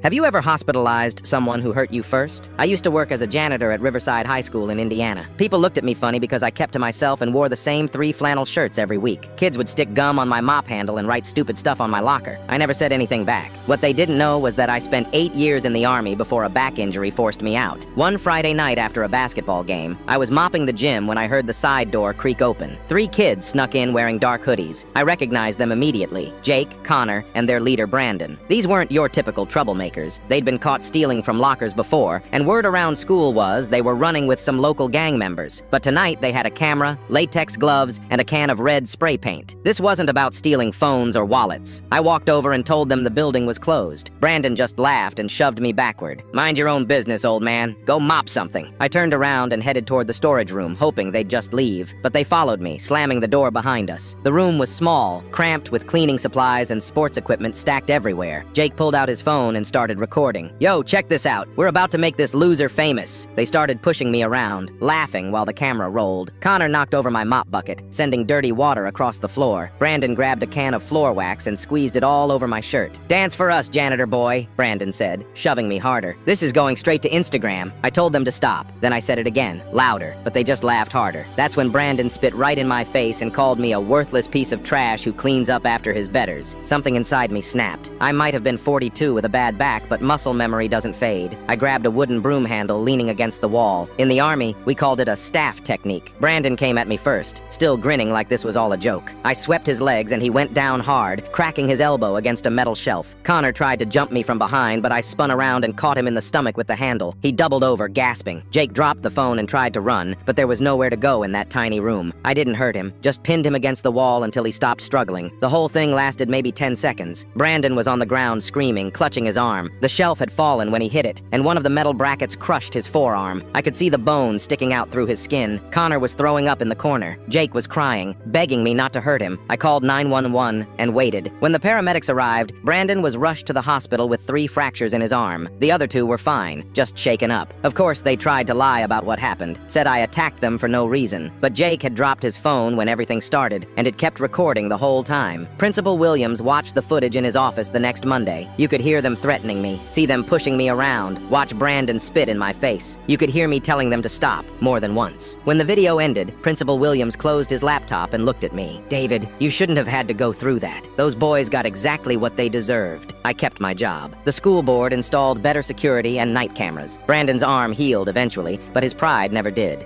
Have you ever hospitalized someone who hurt you first? I used to work as a janitor at Riverside High School in Indiana. People looked at me funny because I kept to myself and wore the same 3 flannel shirts every week. Kids would stick gum on my mop handle and write stupid stuff on my locker. I never said anything back. What they didn't know was that I spent 8 years in the Army before a back injury forced me out. One Friday night after a basketball game, I was mopping the gym when I heard the side door creak open. 3 kids snuck in wearing dark hoodies. I recognized them immediately: Jake, Connor, and their leader Brandon. These weren't your typical troublemakers. They'd been caught stealing from lockers before, and word around school was they were running with some local gang members. But tonight they had a camera, latex gloves, and a can of red spray paint. This wasn't about stealing phones or wallets. I walked over and told them the building was closed. Brandon just laughed and shoved me backward. "Mind your own business, old man. Go mop something." I turned around and headed toward the storage room, hoping they'd just leave. But they followed me, slamming the door behind us. The room was small, cramped with cleaning supplies and sports equipment stacked everywhere. Jake pulled out his phone and started recording. "Yo, check this out. We're about to make this loser famous." They started pushing me around, laughing while the camera rolled. Connor knocked over my mop bucket, sending dirty water across the floor. Brandon grabbed a can of floor wax and squeezed it all over my shirt. "Dance for us, janitor boy," Brandon said, shoving me harder. "This is going straight to Instagram." I told them to stop. Then I said it again, louder, but they just laughed harder. That's when Brandon spit right in my face and called me a worthless piece of trash who cleans up after his betters. Something inside me snapped. I might have been 42 with a bad back, but muscle memory doesn't fade. I grabbed a wooden broom handle leaning against the wall. In the Army, we called it a staff technique. Brandon came at me first, still grinning like this was all a joke. I swept his legs and he went down hard, cracking his elbow against a metal shelf. Connor tried to jump me from behind, but I spun around and caught him in the stomach with the handle. He doubled over, gasping. Jake dropped the phone and tried to run, but there was nowhere to go in that tiny room. I didn't hurt him, just pinned him against the wall until he stopped struggling. The whole thing lasted maybe 10 seconds. Brandon was on the ground screaming, clutching his arm. The shelf had fallen when he hit it, and one of the metal brackets crushed his forearm. I could see the bone sticking out through his skin. Connor was throwing up in the corner. Jake was crying, begging me not to hurt him. I called 911 and waited. When the paramedics arrived, Brandon was rushed to the hospital with 3 fractures in his arm. The other 2 were fine, just shaken up. Of course, they tried to lie about what happened, said I attacked them for no reason. But Jake had dropped his phone when everything started, and it kept recording the whole time. Principal Williams watched the footage in his office the next Monday. You could hear them threatening me, see them pushing me around, watch Brandon spit in my face. You could hear me telling them to stop, more than once. When the video ended, Principal Williams closed his laptop and looked at me. "David, you shouldn't have had to go through that. Those boys got exactly what they deserved." I kept my job. The school board installed better security and night cameras. Brandon's arm healed eventually, but his pride never did.